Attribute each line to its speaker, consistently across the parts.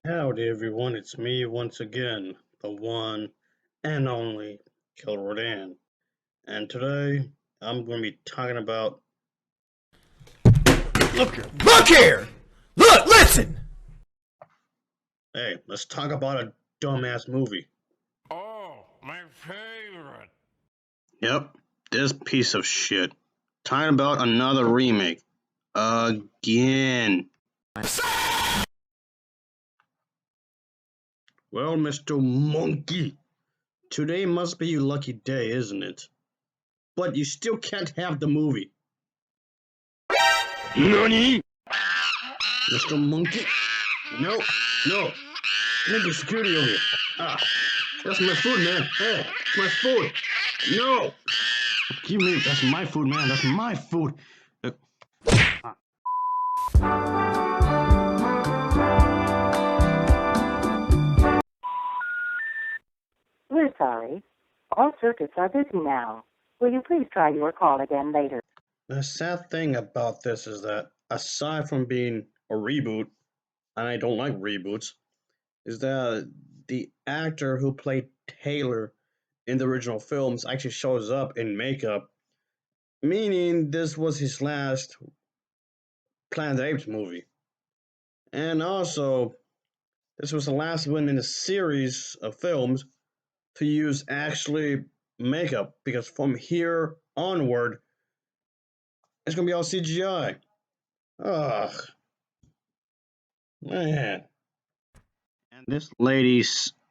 Speaker 1: Howdy everyone, it's me once again, the one and only Killer Rodan. And today I'm going to be talking about.
Speaker 2: Look here! Look, listen!
Speaker 1: Hey, let's talk about a dumbass movie.
Speaker 3: Oh, my favorite.
Speaker 1: Yep, this piece of shit. Talking about another remake. Again. Well, Mr. Monkey, today must be your lucky day, isn't it? But you still can't have the movie.
Speaker 3: NANI?
Speaker 1: Mr. Monkey? No, no. Need the security over here. Ah, that's my food, man. Hey, it's my food. No! Give me, that's my food, man. That's my food. Ah.
Speaker 4: We're sorry. All circuits are busy now. Will you please try your call again later?
Speaker 1: The sad thing about this is that, aside from being a reboot, and I don't like reboots, is that the actor who played Taylor in the original films actually shows up in makeup, meaning this was his last Planet of the Apes movie. And also, this was the last one in a series of films to use actually makeup because from here onward, it's gonna be all CGI. Ugh, man. And this lady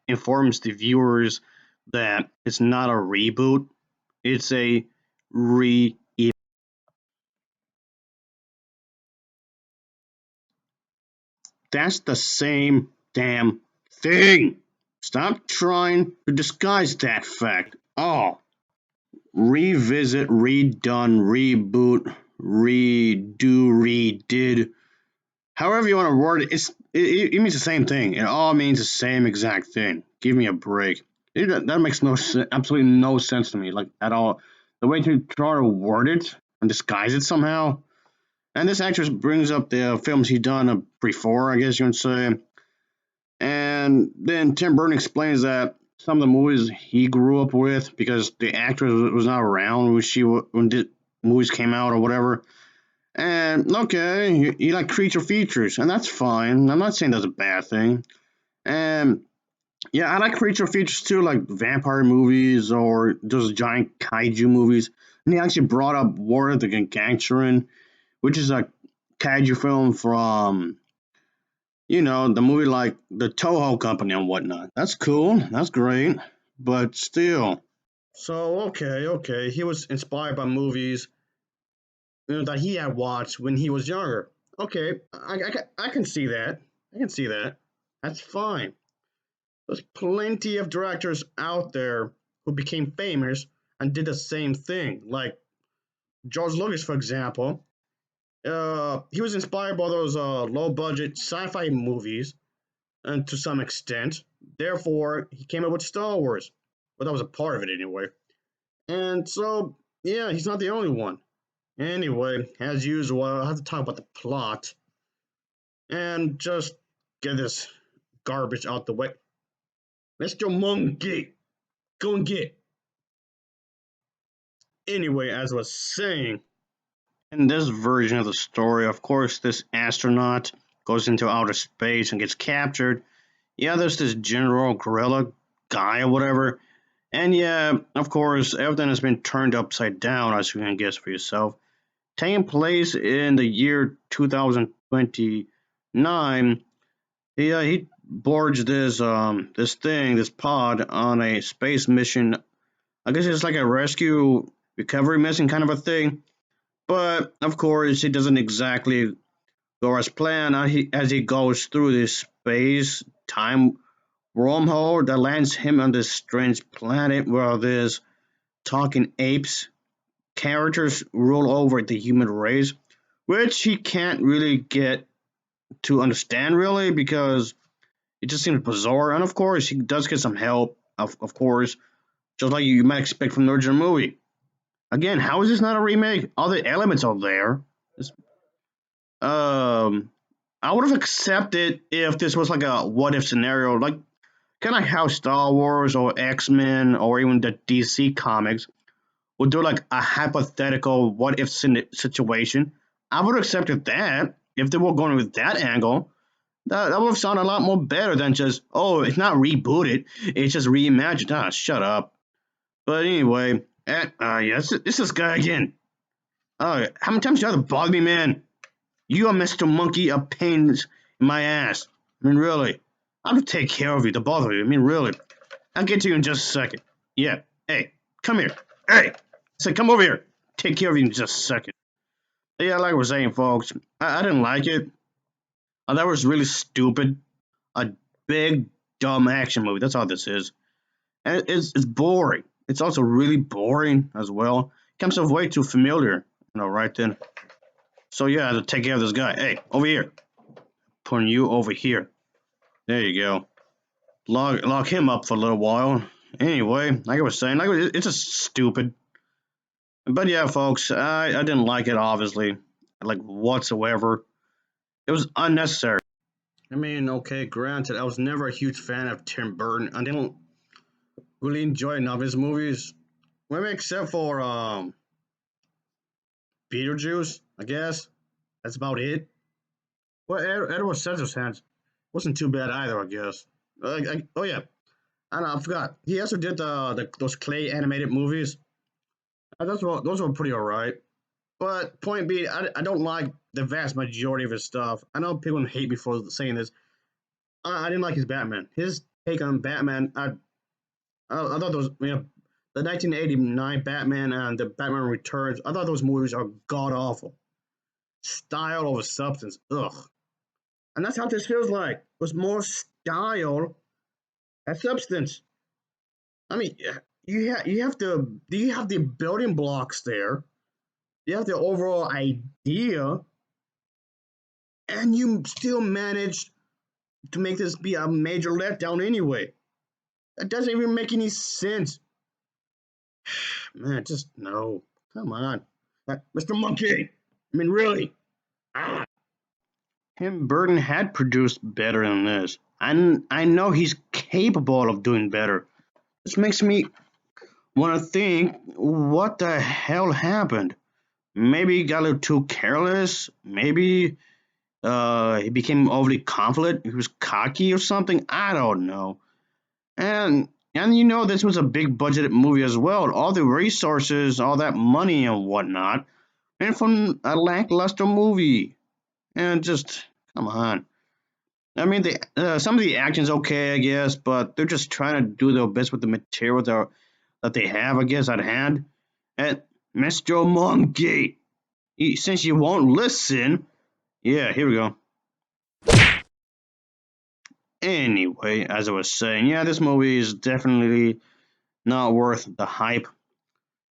Speaker 1: informs the viewers that it's not a reboot, it's a re. That's the same damn thing. Stop trying to disguise that fact. Oh, revisit, redone, reboot, redo, redid. However you want to word it, it means the same thing. It all means the same exact thing. Give me a break. That makes absolutely no sense to me, like at all. The way to try to word it and disguise it somehow. And this actress brings up the films he's done before, I guess you would say. And then Tim Burton explains that some of the movies he grew up with, because the actress was not around when the movies came out or whatever. And okay, you like creature features, and that's fine. I'm not saying that's a bad thing. And yeah, I like creature features too, like vampire movies or those giant kaiju movies. And he actually brought up War of the Gargantuan, which is a kaiju film from, the movie like the Toho Company and whatnot. That's cool. That's great. But still. So, okay. He was inspired by movies that he had watched when he was younger. Okay, I can see that. I can see that. That's fine. There's plenty of directors out there who became famous and did the same thing. Like George Lucas, for example. He was inspired by those low budget sci fi movies, and to some extent. Therefore, he came up with Star Wars. But that was a part of it anyway. And so, yeah, he's not the only one. Anyway, as usual, I'll have to talk about the plot and just get this garbage out the way. Mr. Monkey, go and get. Anyway, as I was saying, in this version of the story, of course, this astronaut goes into outer space and gets captured. Yeah, there's this general gorilla guy or whatever. And yeah, of course, everything has been turned upside down, as you can guess for yourself. Taking place in the year 2029, he boards this pod on a space mission. I guess it's like a rescue recovery mission kind of a thing. But of course, it doesn't exactly go as planned as he goes through this space time wormhole that lands him on this strange planet where there's talking apes characters rule over the human race, which he can't really get to understand really because it just seems bizarre. And of course, he does get some help, of course, just like you might expect from the original movie. Again, how is this not a remake? All the elements are there. Um, I would have accepted if this was like a what if scenario, like kind of how Star Wars or X Men or even the DC comics would do like a hypothetical what if situation. I would have accepted that if they were going with that angle. That would have sounded a lot more better than just, oh, it's not rebooted, it's just reimagined. Ah, shut up. But anyway, yeah, it's this guy again. How many times you have to bother me, man? You are Mr. Monkey a pain in my ass. I mean, really. I'll have to take care of you, to bother you. I mean, really. I'll get to you in just a second. Yeah. Hey, come here. Hey! Say, come over here. Take care of you in just a second. Yeah, like I was saying, folks, I didn't like it. I thought it was really stupid. A big, dumb action movie. That's all this is. And it's boring. It's also really boring as well. It comes off way too familiar. Right then. So yeah, I have to take care of this guy. Hey, over here. Putting you over here. There you go. Lock him up for a little while. Anyway, like I was saying, it's just stupid. But yeah, folks, I didn't like it, obviously. Like, whatsoever. It was unnecessary. I mean, okay, granted, I was never a huge fan of Tim Burton. I didn't really enjoy none of his movies. Maybe except for Beetlejuice, I guess. That's about it. Well, Edward Scissorhands wasn't too bad either, I guess. Oh yeah, I know, I forgot. He also did those clay animated movies. Those were pretty alright. But point being, I don't like the vast majority of his stuff. I know people hate me for saying this. I didn't like his Batman. His take on Batman, I thought those, the 1989 Batman and the Batman Returns, I thought those movies are god awful. Style over substance. Ugh. And that's how this feels like. It was more style than substance. I mean, you have to you have the building blocks there. You have the overall idea, and you still manage to make this be a major letdown anyway. That doesn't even make any sense. Man, just no. Come on. Mr. Monkey. I mean, really. Ah. Tim Burton had produced better than this. I know he's capable of doing better. This makes me want to think, what the hell happened? Maybe he got a little too careless. Maybe he became overly confident. He was cocky or something. I don't know. And this was a big budgeted movie as well. All the resources, all that money and whatnot, and from a lackluster movie. And just come on. I mean, some of the action's okay, I guess, but they're just trying to do their best with the material that they have, I guess, at hand. And Mr. Monkey, since you won't listen, yeah, here we go. Anyway, as I was saying, yeah, this movie is definitely not worth the hype.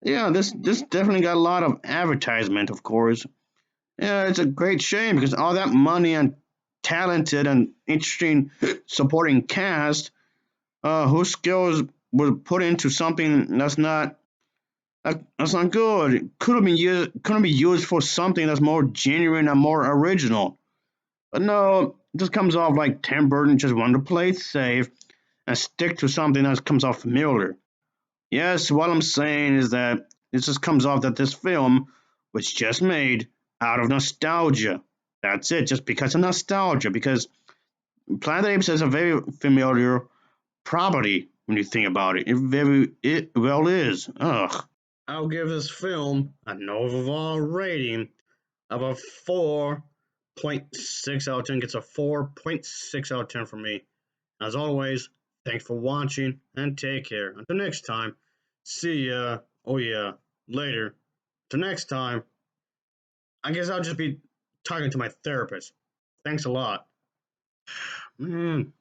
Speaker 1: Yeah, this definitely got a lot of advertisement, of course. Yeah, it's a great shame because all that money and talented and interesting supporting cast, whose skills were put into something that's not good. It couldn't be used for something that's more genuine and more original. But no, this comes off like Tim Burton just wanted to play it safe and stick to something that comes off familiar. Yes, what I'm saying is that it just comes off that this film was just made out of nostalgia. That's it, just because of nostalgia. Because Planet Apes is a very familiar property when you think about it. It well is. Ugh. I'll give this film an overall rating of a 4.6 out of 10. Gets a 4.6 out of 10 from me. As always, thanks for watching and take care. Until next time, see ya. Oh yeah, later. Till next time, I guess I'll just be talking to my therapist. Thanks a lot. Man.